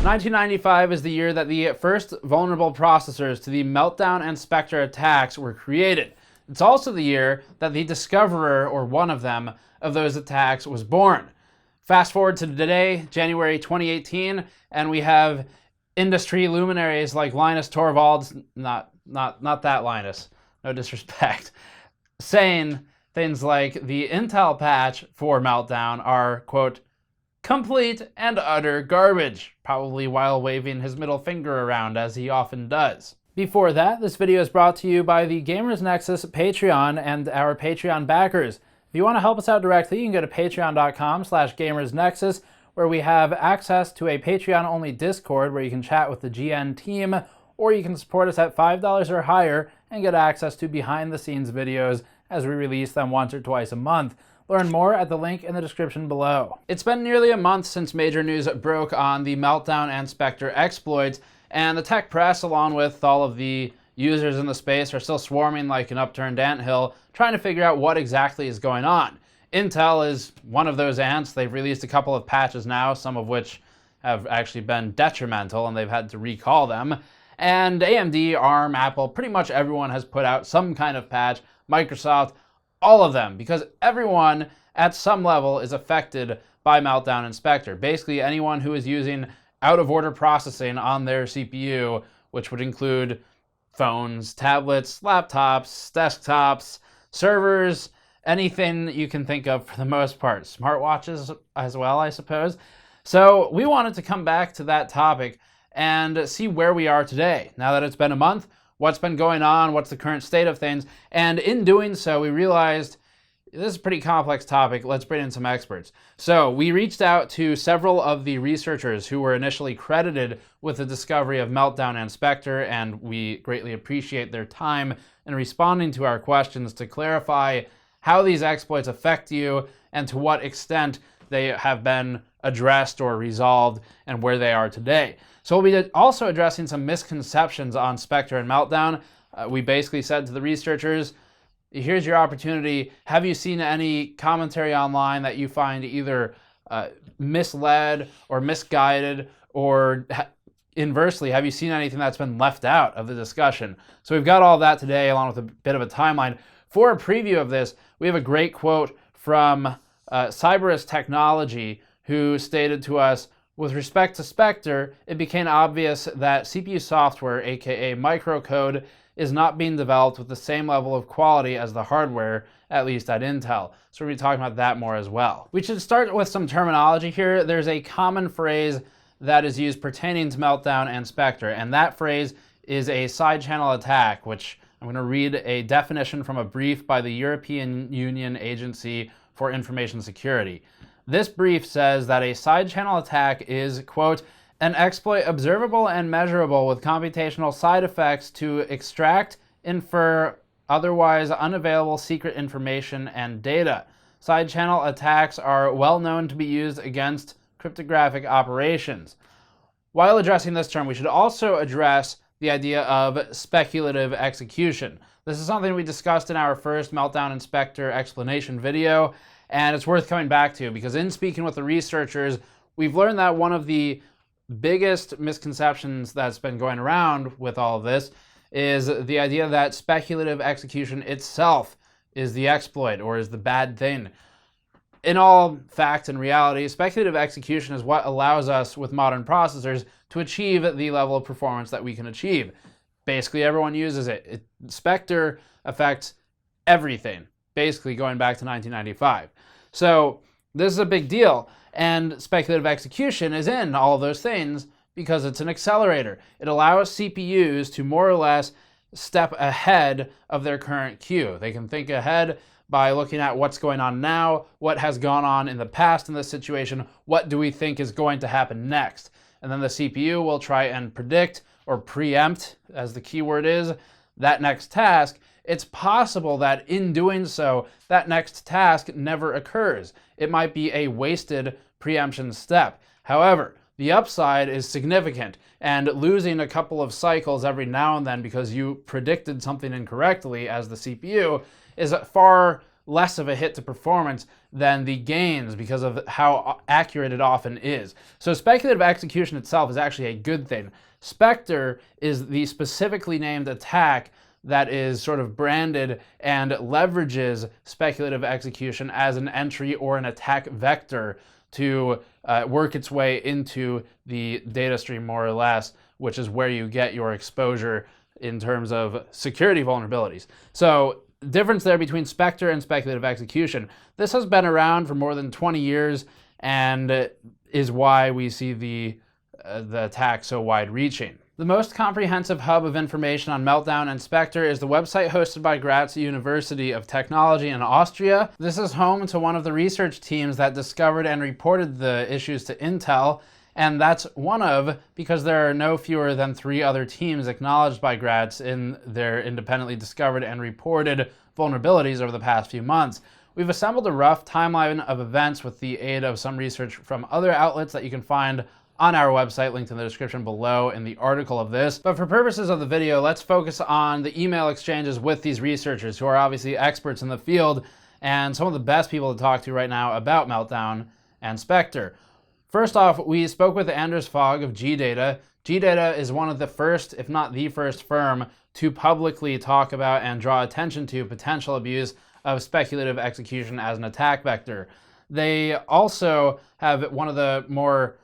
1995 is the year that the first vulnerable processors to the Meltdown and Spectre attacks were created. It's also the year that the discoverer, or one of them, of those attacks was born. Fast forward to today, January 2018, and we have industry luminaries like Linus Torvalds, not that Linus, no disrespect, saying things like the Intel patch for Meltdown are, quote, complete and utter garbage, probably while waving his middle finger around as he often does. Before that, this video is brought to you by the Gamers Nexus Patreon and our Patreon backers. If you want to help us out directly, you can go to patreon.com/gamersnexus, where we have access to a Patreon-only Discord where you can chat with the GN team, or you can support us at $5 or higher and get access to behind-the-scenes videos as we release them once or twice a month. Learn more at the link in the description below. It's been nearly a month since major news broke on the Meltdown and Spectre exploits, and the tech press, along with all of the users in the space, are still swarming like an upturned anthill, trying to figure out what exactly is going on. Intel is one of those ants. They've released a couple of patches now, some of which have actually been detrimental, and they've had to recall them. And AMD, ARM, Apple, pretty much everyone has put out some kind of patch. Microsoft, all of them, because everyone at some level is affected by Meltdown and Spectre. Basically, anyone who is using out-of-order processing on their CPU, which would include phones, tablets, laptops, desktops, servers, anything you can think of for the most part. Smartwatches as well, I suppose. So we wanted to come back to that topic and see where we are today. Now that it's been a month, what's been going on, what's the current state of things, and in doing so, we realized this is a pretty complex topic. Let's bring in some experts. So we reached out to several of the researchers who were initially credited with the discovery of Meltdown and Spectre, and we greatly appreciate their time in responding to our questions to clarify how these exploits affect you and to what extent they have been addressed or resolved and where they are today. So we'll be also addressing some misconceptions on Spectre and Meltdown. We basically said to the researchers, here's your opportunity. Have you seen any commentary online that you find either misled or misguided, or inversely, have you seen anything that's been left out of the discussion? So we've got all that today, along with a bit of a timeline. For a preview of this, we have a great quote from Cyberus Technology, who stated to us, with respect to Spectre, it became obvious that CPU software, aka microcode, is not being developed with the same level of quality as the hardware, at least at Intel. So we'll be talking about that more as well. We should start with some terminology here. There's a common phrase that is used pertaining to Meltdown and Spectre, and that phrase is a side channel attack, which I'm going to read a definition from a brief by the European Union Agency for Information Security. This brief says that a side channel attack is, quote, an exploit observable and measurable with computational side effects to extract, infer, otherwise unavailable secret information and data. Side channel attacks are well known to be used against cryptographic operations. While addressing this term, we should also address the idea of speculative execution. This is something we discussed in our first Meltdown and Spectre explanation video, and it's worth coming back to because in speaking with the researchers, we've learned that one of the biggest misconceptions that's been going around with all of this is the idea that speculative execution itself is the exploit or is the bad thing. In all fact and reality, speculative execution is what allows us with modern processors to achieve the level of performance that we can achieve. Basically, everyone uses it. Spectre affects everything, basically going back to 1995. So this is a big deal, and speculative execution is in all of those things because it's an accelerator. It allows CPUs to more or less step ahead of their current queue. They can think ahead by looking at what's going on now, what has gone on in the past in this situation, what do we think is going to happen next. And then the CPU will try and predict or preempt, as the keyword is, that next task. It's possible that in doing so, that next task never occurs. It might be a wasted preemption step. However, the upside is significant, and losing a couple of cycles every now and then because you predicted something incorrectly as the CPU is far less of a hit to performance than the gains because of how accurate it often is. So speculative execution itself is actually a good thing. Specter is the specifically named attack that is sort of branded and leverages speculative execution as an entry or an attack vector to work its way into the data stream, more or less, which is where you get your exposure in terms of security vulnerabilities. So difference there between Spectre and speculative execution. This has been around for more than 20 years and is why we see the attack so wide-reaching. The most comprehensive hub of information on Meltdown and Spectre is the website hosted by Graz University of Technology in Austria. This is home to one of the research teams that discovered and reported the issues to Intel, and that's one of because there are no fewer than 3 other teams acknowledged by Graz in their independently discovered and reported vulnerabilities over the past few months. We've assembled a rough timeline of events with the aid of some research from other outlets that you can find on our website, linked in the description below in the article of this. But for purposes of the video, let's focus on the email exchanges with these researchers who are obviously experts in the field and some of the best people to talk to right now about Meltdown and Spectre. First off, we spoke with Anders Fogh of GData. GData is one of the first, if not the first firm to publicly talk about and draw attention to potential abuse of speculative execution as an attack vector. They also have one of the more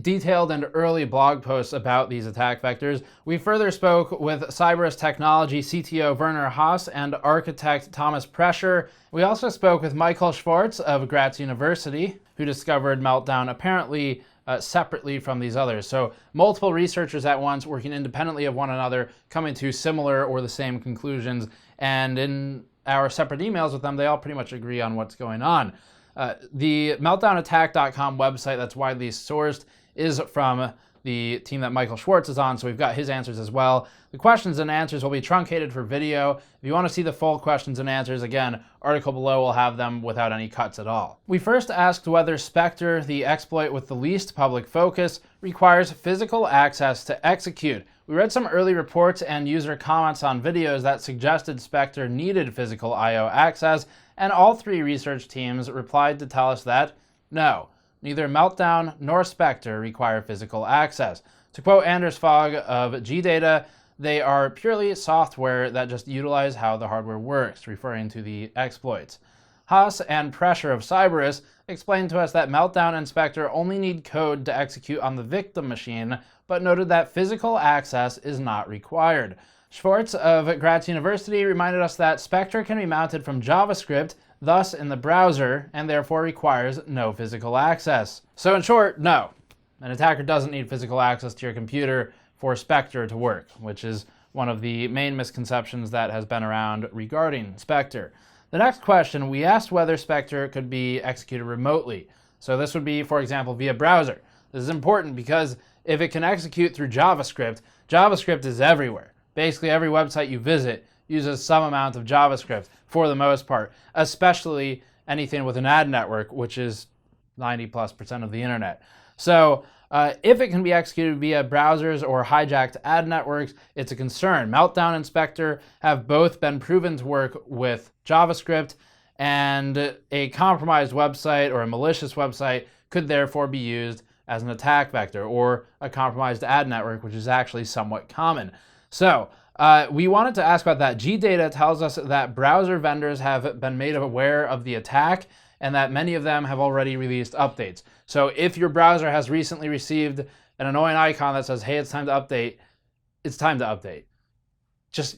detailed and early blog posts about these attack vectors. We further spoke with Cyberus Technology CTO Werner Haas and architect Thomas Prescher. We also spoke with Michael Schwarz of Graz University, who discovered Meltdown apparently separately from these others. So multiple researchers at once working independently of one another, coming to similar or the same conclusions. And in our separate emails with them, they all pretty much agree on what's going on. The meltdownattack.com website that's widely sourced is from the team that Michael Schwarz is on, so we've got his answers as well. The questions and answers will be truncated for video. If you want to see the full questions and answers, again, article below will have them without any cuts at all. We first asked whether Spectre, the exploit with the least public focus, requires physical access to execute. We read some early reports and user comments on videos that suggested Spectre needed physical I/O access, and all 3 research teams replied to tell us that no. Neither Meltdown nor Spectre require physical access. To quote Anders Fogh of GData, they are purely software that just utilize how the hardware works, referring to the exploits. Haas and Prescher of Cyberus explained to us that Meltdown and Spectre only need code to execute on the victim machine, but noted that physical access is not required. Schwarz of Graz University reminded us that Spectre can be mounted from JavaScript, thus in the browser, and therefore requires no physical access. So in short, no. An attacker doesn't need physical access to your computer for Spectre to work, which is one of the main misconceptions that has been around regarding Spectre. The next question, we asked whether Spectre could be executed remotely. So this would be, for example, via browser. This is important because if it can execute through JavaScript, JavaScript is everywhere. Basically every website you visit uses some amount of JavaScript for the most part, especially anything with an ad network, which is 90+% of the internet. So if it can be executed via browsers or hijacked ad networks, it's a concern. Meltdown and Spectre have both been proven to work with JavaScript, and a compromised website or a malicious website could therefore be used as an attack vector, or a compromised ad network, which is actually somewhat common. So we wanted to ask about that. GData tells us that browser vendors have been made aware of the attack and that many of them have already released updates. So if your browser has recently received an annoying icon that says, hey, it's time to update, it's time to update.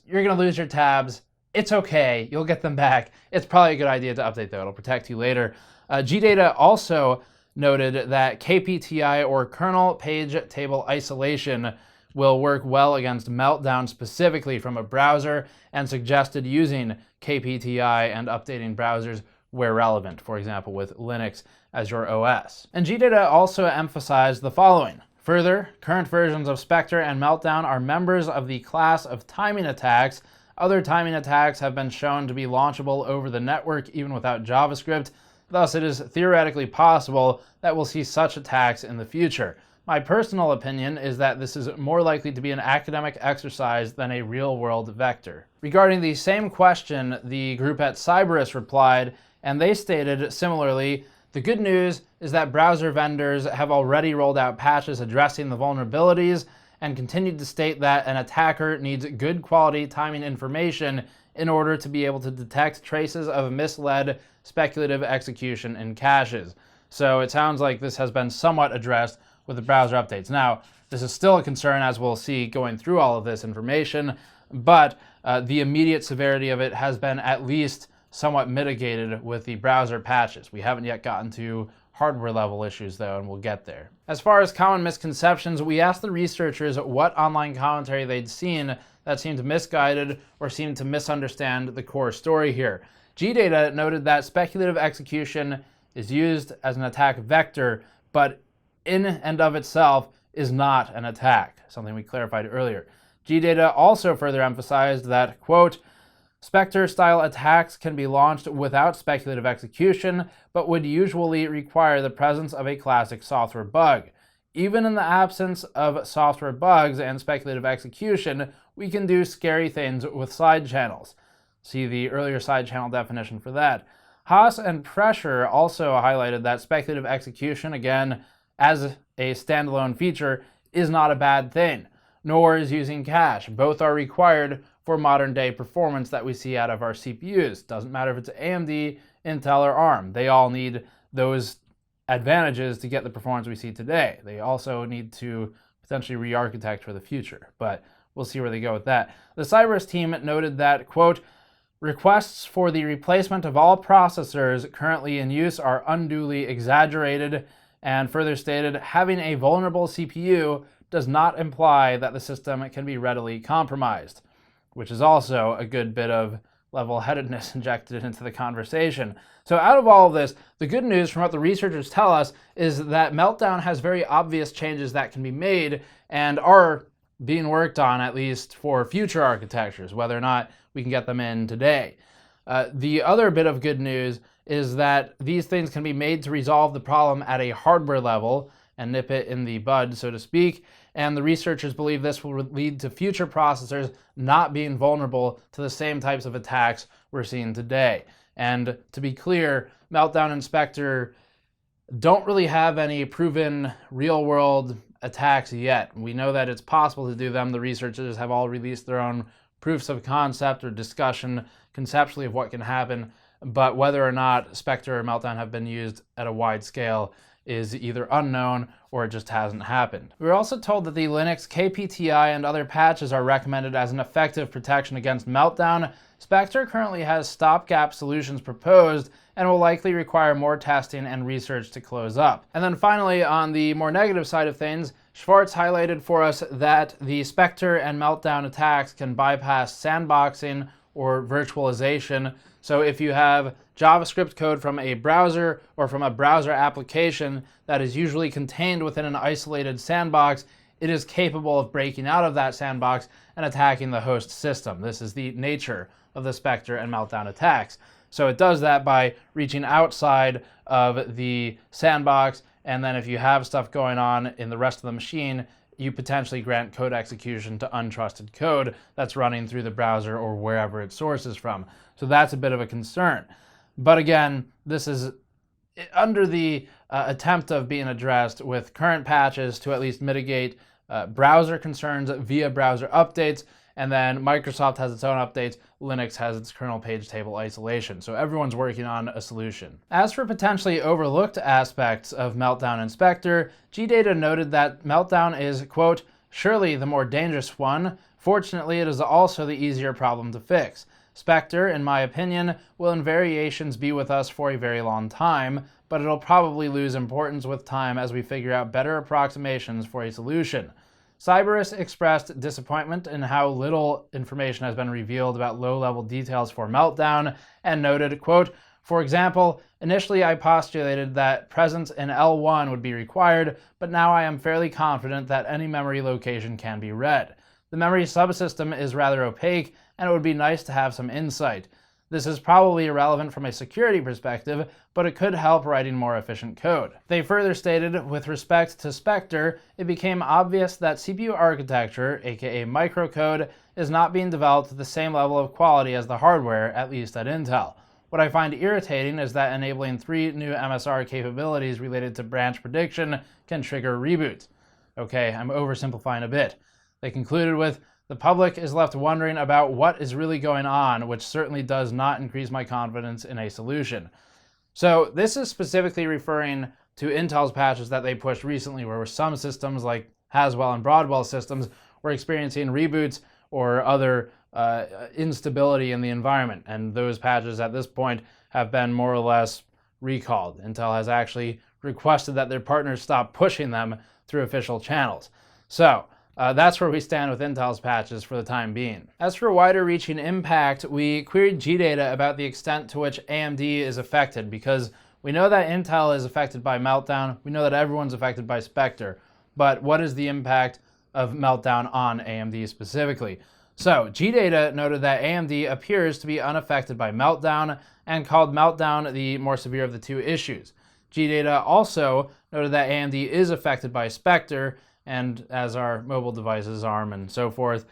You're gonna lose your tabs. It's okay, you'll get them back. It's probably a good idea to update though, it'll protect you later. GData also noted that KPTI, or kernel page table isolation, will work well against Meltdown specifically from a browser, and suggested using KPTI and updating browsers where relevant, for example with Linux as your OS. And GData also emphasized the following. Further, current versions of Spectre and Meltdown are members of the class of timing attacks. Other timing attacks have been shown to be launchable over the network even without JavaScript. Thus, it is theoretically possible that we'll see such attacks in the future. My personal opinion is that this is more likely to be an academic exercise than a real-world vector. Regarding the same question, the group at Cyberus replied, and they stated similarly, the good news is that browser vendors have already rolled out patches addressing the vulnerabilities and continued to state that an attacker needs good quality timing information in order to be able to detect traces of misled speculative execution in caches. So it sounds like this has been somewhat addressed with the browser updates. Now, this is still a concern, as we'll see going through all of this information, but the immediate severity of it has been at least somewhat mitigated with the browser patches. We haven't yet gotten to hardware level issues though, and we'll get there. As far as common misconceptions, we asked the researchers what online commentary they'd seen that seemed misguided or seemed to misunderstand the core story here. GData noted that speculative execution is used as an attack vector, but in and of itself is not an attack, something we clarified earlier. GData also further emphasized that, quote, Spectre-style attacks can be launched without speculative execution, but would usually require the presence of a classic software bug. Even in the absence of software bugs and speculative execution, we can do scary things with side channels. See the earlier side channel definition for that. Haas and Prescher also highlighted that speculative execution, again, as a standalone feature, is not a bad thing, nor is using cache. Both are required for modern day performance that we see out of our CPUs. Doesn't matter if it's AMD, Intel, or ARM. They all need those advantages to get the performance we see today. They also need to potentially re-architect for the future, but we'll see where they go with that. The Cyberus team noted that, quote, requests for the replacement of all processors currently in use are unduly exaggerated, and further stated, having a vulnerable CPU does not imply that the system can be readily compromised, which is also a good bit of level-headedness injected into the conversation. So out of all of this, the good news from what the researchers tell us is that Meltdown has very obvious changes that can be made and are being worked on, at least for future architectures, whether or not we can get them in today. The other bit of good news is that these things can be made to resolve the problem at a hardware level and nip it in the bud, so to speak, and the researchers believe this will lead to future processors not being vulnerable to the same types of attacks we're seeing today. And to be clear, Meltdown and Spectre don't really have any proven real-world attacks yet. We know that it's possible to do them. The researchers have all released their own proofs of concept or discussion conceptually of what can happen, but whether or not Spectre or Meltdown have been used at a wide scale is either unknown or it just hasn't happened. We were also told that the Linux KPTI and other patches are recommended as an effective protection against Meltdown. Spectre currently has stopgap solutions proposed and will likely require more testing and research to close up. And then finally, on the more negative side of things, Schwarz highlighted for us that the Spectre and Meltdown attacks can bypass sandboxing or virtualization. So if you have JavaScript code from a browser or from a browser application that is usually contained within an isolated sandbox, it is capable of breaking out of that sandbox and attacking the host system. This is the nature of the Spectre and Meltdown attacks. So it does that by reaching outside of the sandbox, and then if you have stuff going on in the rest of the machine, you potentially grant code execution to untrusted code that's running through the browser or wherever it sources from. So that's a bit of a concern. But again, this is under the attempt of being addressed with current patches to at least mitigate browser concerns via browser updates, and then Microsoft has its own updates, Linux has its kernel page table isolation. So everyone's working on a solution. As for potentially overlooked aspects of Meltdown and Spectre, GData noted that Meltdown is, quote, surely the more dangerous one. Fortunately, it is also the easier problem to fix. Spectre, in my opinion, will in variations be with us for a very long time, but it'll probably lose importance with time as we figure out better approximations for a solution. Cyberus expressed disappointment in how little information has been revealed about low-level details for Meltdown and noted, quote, for example, initially I postulated that presence in L1 would be required, but now I am fairly confident that any memory location can be read. The memory subsystem is rather opaque, and it would be nice to have some insight. This is probably irrelevant from a security perspective, but it could help writing more efficient code. They further stated, with respect to Spectre, it became obvious that CPU architecture, aka microcode, is not being developed at the same level of quality as the hardware, at least at Intel. What I find irritating is that enabling 3 new MSR capabilities related to branch prediction can trigger reboots. Okay, I'm oversimplifying a bit. They concluded with, the public is left wondering about what is really going on, which certainly does not increase my confidence in a solution. So this is specifically referring to Intel's patches that they pushed recently, where some systems like Haswell and Broadwell systems were experiencing reboots or other instability in the environment, and those patches at this point have been more or less recalled. Intel has actually requested that their partners stop pushing them through official channels. So that's where we stand with Intel's patches for the time being. As for wider reaching impact, we queried GData about the extent to which AMD is affected, because we know that Intel is affected by Meltdown, we know that everyone's affected by Spectre, but what is the impact of Meltdown on AMD specifically? So, GData noted that AMD appears to be unaffected by Meltdown and called Meltdown the more severe of the two issues. GData also noted that AMD is affected by Spectre, and as are mobile devices, ARM, and so forth,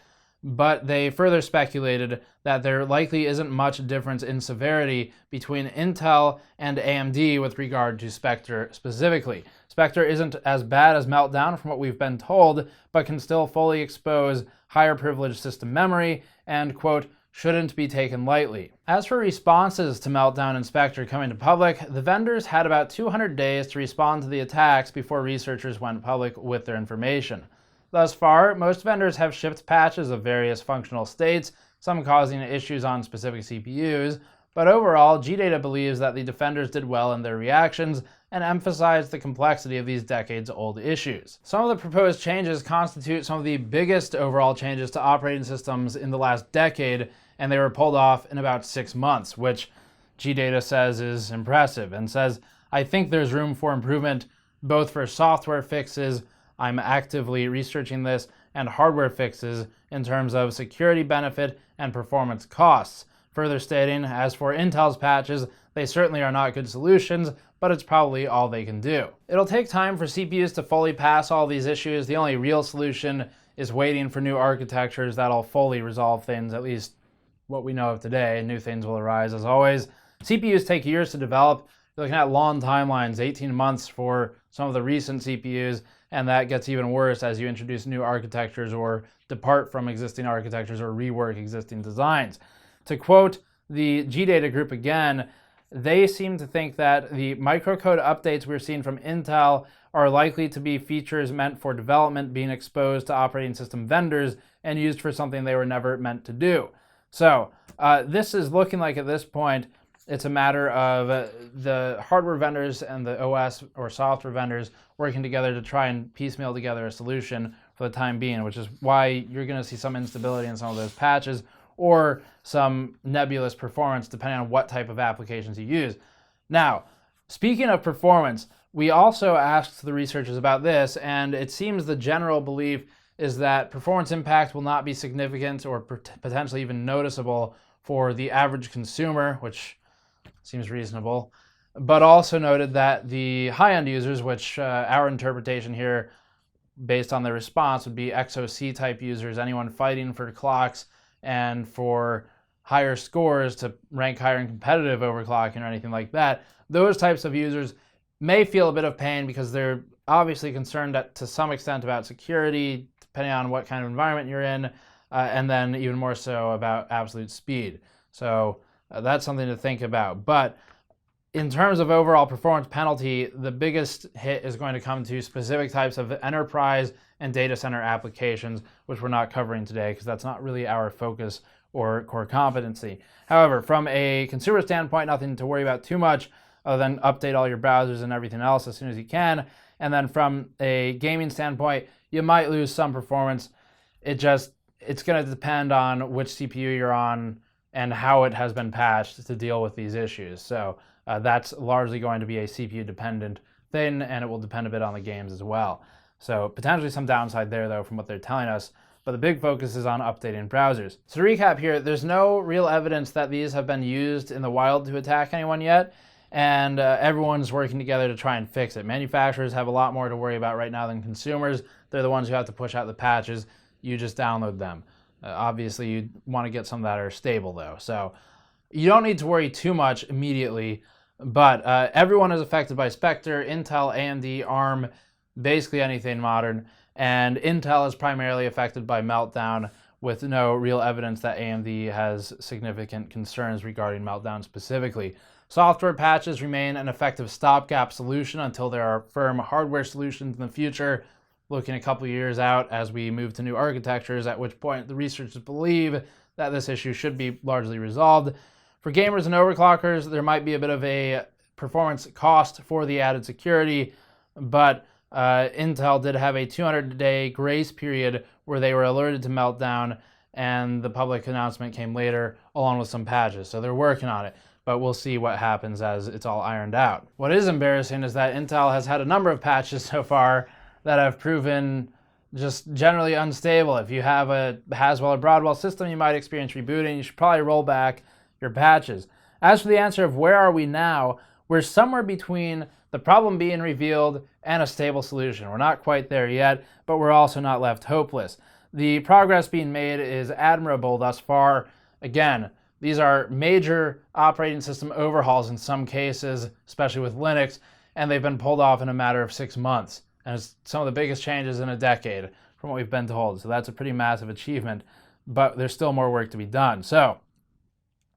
but they further speculated that there likely isn't much difference in severity between Intel and AMD with regard to Spectre specifically. Spectre isn't as bad as Meltdown from what we've been told, but can still fully expose higher privileged system memory and, quote, shouldn't be taken lightly. As for responses to Meltdown and Spectre coming to public, the vendors had about 200 days to respond to the attacks before researchers went public with their information. Thus far, most vendors have shipped patches of various functional states, some causing issues on specific CPUs, but overall, GData believes that the defenders did well in their reactions and emphasized the complexity of these decades-old issues. Some of the proposed changes constitute some of the biggest overall changes to operating systems in the last decade, and they were pulled off in about 6 months, which GData says is impressive, and says, I think there's room for improvement both for software fixes, I'm actively researching this, and hardware fixes in terms of security benefit and performance costs. Further stating, as for Intel's patches, they certainly are not good solutions, but it's probably all they can do. It'll take time for CPUs to fully pass all these issues. The only real solution is waiting for new architectures that'll fully resolve things, at least what we know of today. New things will arise as always. CPUs take years to develop. You're looking at long timelines, 18 months for some of the recent CPUs, and that gets even worse as you introduce new architectures or depart from existing architectures or rework existing designs. To quote the GData group again, they seem to think that the microcode updates we're seeing from Intel are likely to be features meant for development being exposed to operating system vendors and used for something they were never meant to do. So this is looking like at this point it's a matter of the hardware vendors and the OS or software vendors working together to try and piecemeal together a solution for the time being, which is why you're going to see some instability in some of those patches or some nebulous performance depending on what type of applications you use. Now, speaking of performance, we also asked the researchers about this, and it seems the general belief is that performance impact will not be significant or potentially even noticeable for the average consumer, which seems reasonable, but also noted that the high-end users, which our interpretation here based on their response would be XOC type users, anyone fighting for clocks and for higher scores to rank higher in competitive overclocking or anything like that, those types of users may feel a bit of pain because they're obviously concerned to some extent about security, depending on what kind of environment you're in, and then even more so about absolute speed. So that's something to think about. But in terms of overall performance penalty, the biggest hit is going to come to specific types of enterprise and data center applications, which we're not covering today because that's not really our focus or core competency. However, from a consumer standpoint, nothing to worry about too much other than update all your browsers and everything else as soon as you can. And then from a gaming standpoint, you might lose some performance. It's going to depend on which CPU you're on and how it has been patched to deal with these issues. So that's largely going to be a CPU dependent thing, and it will depend a bit on the games as well. So potentially some downside there though from what they're telling us, but the big focus is on updating browsers. So to recap here, there's no real evidence that these have been used in the wild to attack anyone yet, and everyone's working together to try and fix it. Manufacturers have a lot more to worry about right now than consumers. They're the ones who have to push out the patches. You just download them. Obviously, you want to get some that are stable, though. So you don't need to worry too much immediately, but everyone is affected by Spectre, Intel, AMD, ARM, basically anything modern, and Intel is primarily affected by Meltdown, with no real evidence that AMD has significant concerns regarding Meltdown specifically. Software patches remain an effective stopgap solution until there are firm hardware solutions in the future, looking a couple years out as we move to new architectures, at which point the researchers believe that this issue should be largely resolved. For gamers and overclockers, there might be a bit of a performance cost for the added security, but Intel did have a 200-day grace period where they were alerted to Meltdown, and the public announcement came later along with some patches. So they're working on it, but we'll see what happens as it's all ironed out. What is embarrassing is that Intel has had a number of patches so far that have proven just generally unstable. If you have a Haswell or Broadwell system, you might experience rebooting. You should probably roll back your patches. As for the answer of where are we now, we're somewhere between the problem being revealed and a stable solution. We're not quite there yet, but we're also not left hopeless. The progress being made is admirable thus far. Again, these are major operating system overhauls in some cases, especially with Linux, and they've been pulled off in a matter of 6 months. And it's some of the biggest changes in a decade from what we've been told. So that's a pretty massive achievement, but there's still more work to be done. So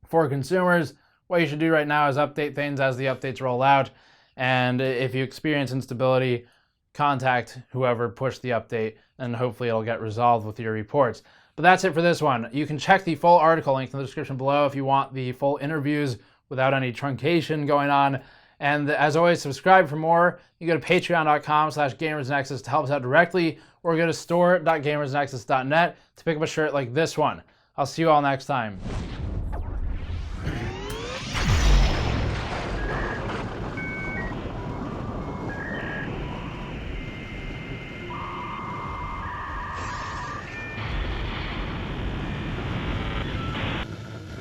for consumers, what you should do right now is update things as the updates roll out. And if you experience instability, contact whoever pushed the update, and hopefully it'll get resolved with your reports. But that's it for this one. You can check the full article link in the description below if you want the full interviews without any truncation going on. And as always, subscribe for more. You go to patreon.com/gamersnexus to help us out directly, or go to store.gamersnexus.net to pick up a shirt like this one. I'll see you all next time.